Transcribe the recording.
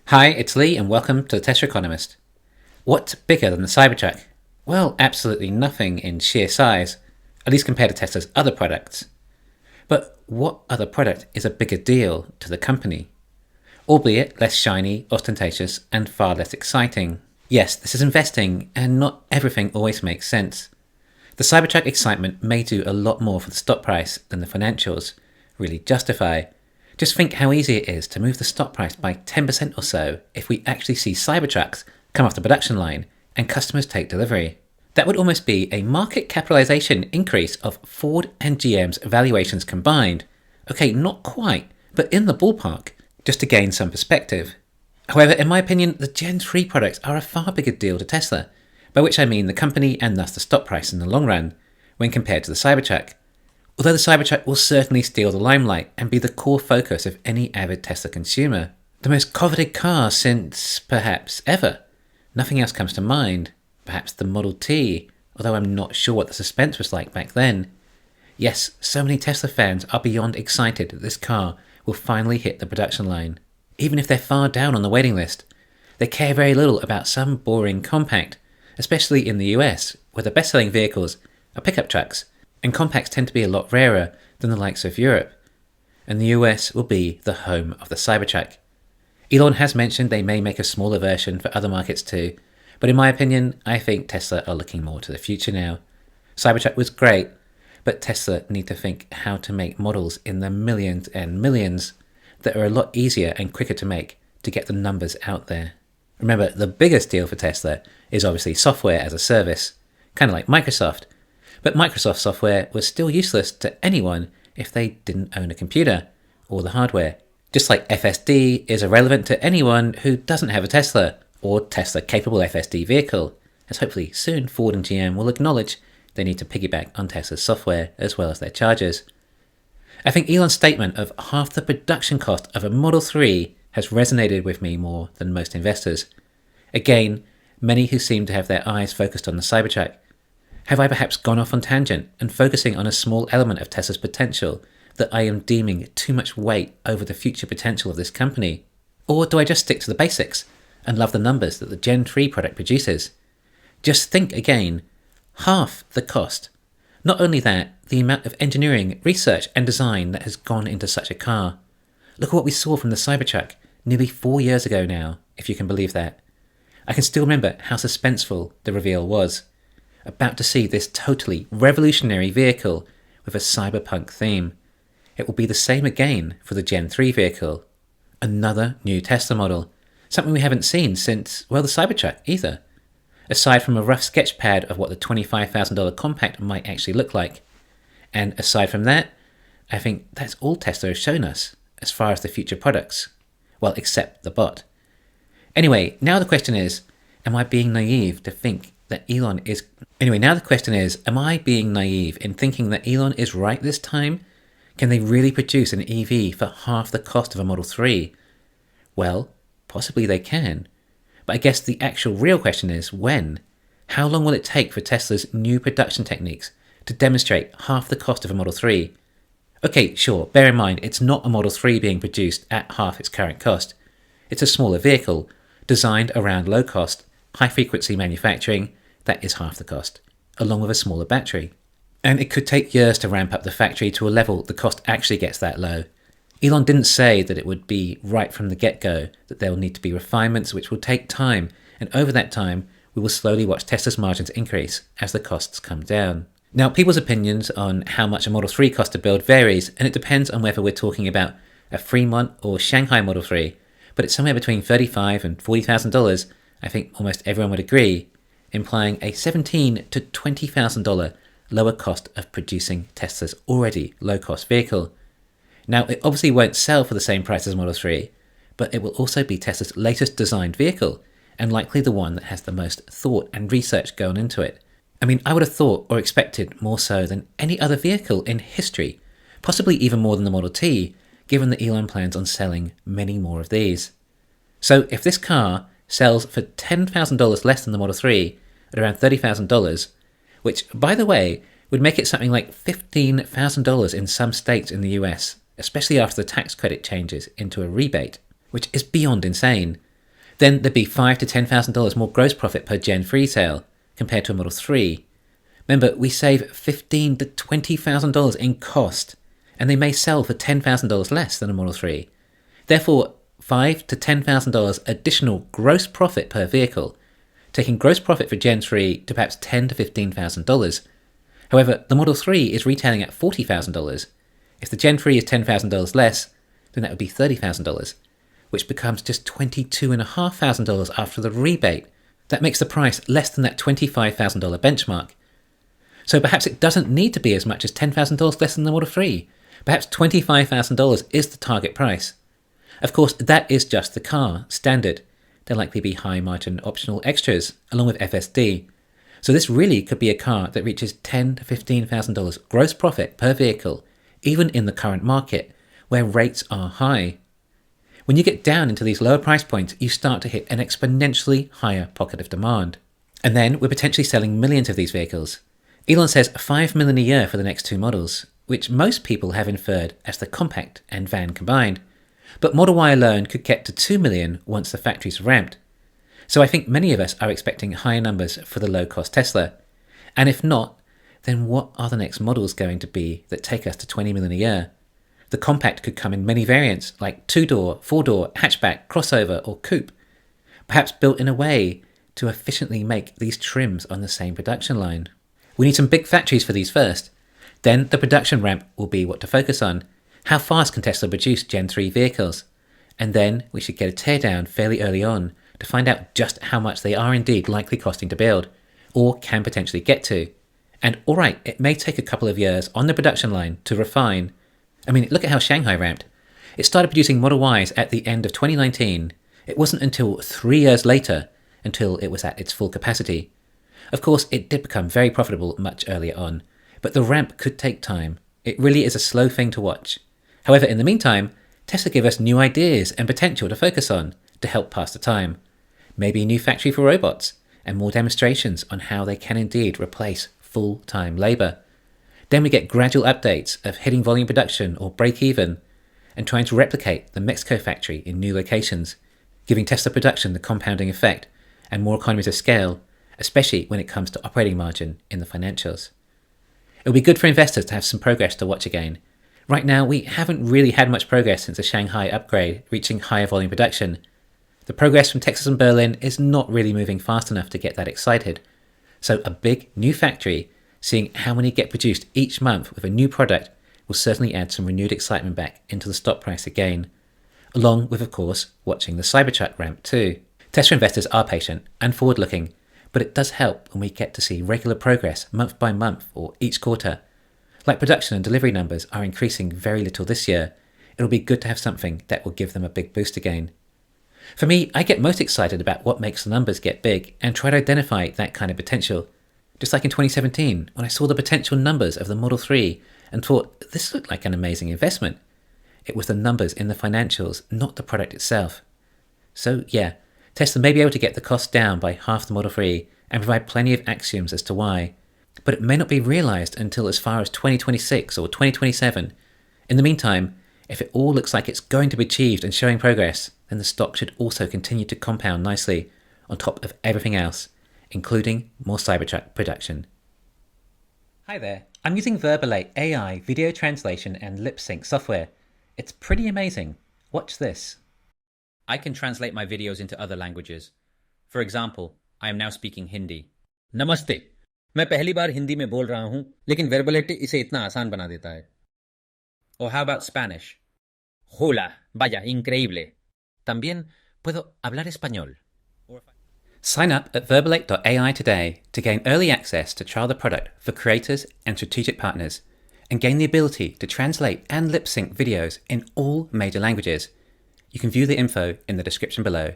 Hi, it's Lee and welcome to the Tesla Economist. What's bigger than the Cybertruck? Well, absolutely nothing in sheer size, at least compared to Tesla's other products. But what other product is a bigger deal to the company? Albeit less shiny, ostentatious, and far less exciting. Yes, this is investing, and not everything always makes sense. The Cybertruck excitement may do a lot more for the stock price than the financials really justify. Just think how easy it is to move the stock price by 10% or so if we actually see Cybertrucks come off the production line and customers take delivery. That would almost be a market capitalization increase of Ford and GM's valuations combined. Okay, not quite, but in the ballpark, just to gain some perspective. However, in my opinion, the Gen 3 products are a far bigger deal to Tesla, by which I mean the company and thus the stock price in the long run, when compared to the Cybertruck. Although the Cybertruck will certainly steal the limelight and be the core focus of any avid Tesla consumer. The most coveted car since, perhaps, ever. Nothing else comes to mind. Perhaps the Model T, although I'm not sure what the suspense was like back then. Yes, so many Tesla fans are beyond excited that this car will finally hit the production line. Even if they're far down on the waiting list, they care very little about some boring compact, especially in the US, where the best-selling vehicles are pickup trucks, and compacts tend to be a lot rarer than the likes of Europe. And the US will be the home of the Cybertruck. Elon has mentioned they may make a smaller version for other markets too, but in my opinion, I think Tesla are looking more to the future now. Cybertruck was great, but Tesla need to think how to make models in the millions and millions that are a lot easier and quicker to make to get the numbers out there. Remember, the biggest deal for Tesla is obviously software as a service, kind of like Microsoft. But Microsoft software was still useless to anyone if they didn't own a computer or the hardware. Just like FSD is irrelevant to anyone who doesn't have a Tesla or Tesla-capable FSD vehicle, as hopefully soon Ford and GM will acknowledge they need to piggyback on Tesla's software as well as their chargers. I think Elon's statement of half the production cost of a Model 3 has resonated with me more than most investors. Again, many who seem to have their eyes focused on the Cybertruck. Have I perhaps gone off on tangent and focusing on a small element of Tesla's potential that I am deeming too much weight over the future potential of this company? Or do I just stick to the basics and love the numbers that the Gen 3 product produces? Just think again, half the cost. Not only that, the amount of engineering, research and design that has gone into such a car. Look at what we saw from the Cybertruck nearly 4 years ago now, if you can believe that. I can still remember how suspenseful the reveal was. About to see this totally revolutionary vehicle with a cyberpunk theme. It will be the same again for the Gen 3 vehicle. Another new Tesla model. Something we haven't seen since, well, the Cybertruck either. Aside from a rough sketch pad of what the $25,000 compact might actually look like. And aside from that, I think that's all Tesla has shown us as far as the future products. Well, except the bot. Anyway, now the question is, am I being naive to think that Elon is... Now the question is, am I being naive in thinking that Elon is right this time? Can they really produce an EV for half the cost of a Model 3? Well, possibly they can. But I guess the actual real question is, when? How long will it take for Tesla's new production techniques to demonstrate half the cost of a Model 3? Okay, sure, bear in mind, it's not a Model 3 being produced at half its current cost. It's a smaller vehicle, designed around low-cost, high-frequency manufacturing that is half the cost, along with a smaller battery. And it could take years to ramp up the factory to a level the cost actually gets that low. Elon didn't say that it would be right from the get-go, that there will need to be refinements which will take time, and over that time, we will slowly watch Tesla's margins increase as the costs come down. Now, people's opinions on how much a Model 3 costs to build varies, and it depends on whether we're talking about a Fremont or Shanghai Model 3, but it's somewhere between $35,000 and $40,000, I think almost everyone would agree, implying a $17,000 to $20,000 lower cost of producing Tesla's already low-cost vehicle. Now, it obviously won't sell for the same price as Model 3, but it will also be Tesla's latest designed vehicle, and likely the one that has the most thought and research going into it. I mean, I would have thought or expected more so than any other vehicle in history, possibly even more than the Model T, given that Elon plans on selling many more of these. So if this car sells for $10,000 less than the Model 3, at around $30,000, which, by the way, would make it something like $15,000 in some states in the US, especially after the tax credit changes into a rebate, which is beyond insane. Then there'd be $5,000 to $10,000 more gross profit per Gen 3 sale compared to a Model 3. Remember, we save $15,000 to $20,000 in cost, and they may sell for $10,000 less than a Model 3. Therefore, $5,000 to $10,000 additional gross profit per vehicle, taking gross profit for Gen 3 to perhaps $10,000 to $15,000. However, the Model 3 is retailing at $40,000. If the Gen 3 is $10,000 less, then that would be $30,000, which becomes just $22,500 after the rebate. That makes the price less than that $25,000 benchmark. So perhaps it doesn't need to be as much as $10,000 less than the Model 3. Perhaps $25,000 is the target price. Of course, that is just the car, standard. There'll likely be high-margin optional extras, along with FSD. So this really could be a car that reaches $10,000 to $15,000 gross profit per vehicle, even in the current market, where rates are high. When you get down into these lower price points, you start to hit an exponentially higher pocket of demand. And then we're potentially selling millions of these vehicles. Elon says 5 million a year for the next two models, which most people have inferred as the compact and van combined. But Model Y alone could get to 2 million once the factory's ramped. So I think many of us are expecting higher numbers for the low-cost Tesla. And if not, then what are the next models going to be that take us to 20 million a year? The compact could come in many variants, like 2-door, 4-door, hatchback, crossover, or coupe, perhaps built in a way to efficiently make these trims on the same production line. We need some big factories for these first. Then the production ramp will be what to focus on. How fast can Tesla produce Gen 3 vehicles? And then we should get a teardown fairly early on to find out just how much they are indeed likely costing to build, or can potentially get to. And alright, it may take a couple of years on the production line to refine. I mean, look at how Shanghai ramped. It started producing Model Ys at the end of 2019. It wasn't until 3 years later until it was at its full capacity. Of course, it did become very profitable much earlier on, but the ramp could take time. It really is a slow thing to watch. However, in the meantime, Tesla give us new ideas and potential to focus on to help pass the time. Maybe a new factory for robots, and more demonstrations on how they can indeed replace full-time labour. Then we get gradual updates of hitting volume production or break even, and trying to replicate the Mexico factory in new locations, giving Tesla production the compounding effect and more economies of scale, especially when it comes to operating margin in the financials. It'll be good for investors to have some progress to watch again. Right now, we haven't really had much progress since the Shanghai upgrade reaching higher volume production. The progress from Texas and Berlin is not really moving fast enough to get that excited. So a big new factory, seeing how many get produced each month with a new product, will certainly add some renewed excitement back into the stock price again. Along with, of course, watching the Cybertruck ramp too. Tesla investors are patient and forward-looking, but it does help when we get to see regular progress month by month or each quarter. Like production and delivery numbers are increasing very little this year, it'll be good to have something that will give them a big boost again. For me, I get most excited about what makes the numbers get big and try to identify that kind of potential. Just like in 2017, when I saw the potential numbers of the Model 3 and thought, this looked like an amazing investment. It was the numbers in the financials, not the product itself. So yeah, Tesla may be able to get the cost down by half the Model 3 and provide plenty of axioms as to why, but it may not be realised until as far as 2026 or 2027. In the meantime, if it all looks like it's going to be achieved and showing progress, then the stock should also continue to compound nicely on top of everything else, including more Cybertruck production. Hi there, I'm using Verbalate AI video translation and lip sync software. It's pretty amazing. Watch this. I can translate my videos into other languages. For example, I am now speaking Hindi. नमस्ते, मैं पहली बार हिंदी में बोल रहा हूँ, लेकिन वर्बलेट इसे इतना आसान बना देता है. Or how about Spanish? Hola, vaya, increíble. También puedo hablar español. Sign up at verbalate.ai today to gain early access to trial the product for creators and strategic partners, and gain the ability to translate and lip sync videos in all major languages. You can view the info in the description below.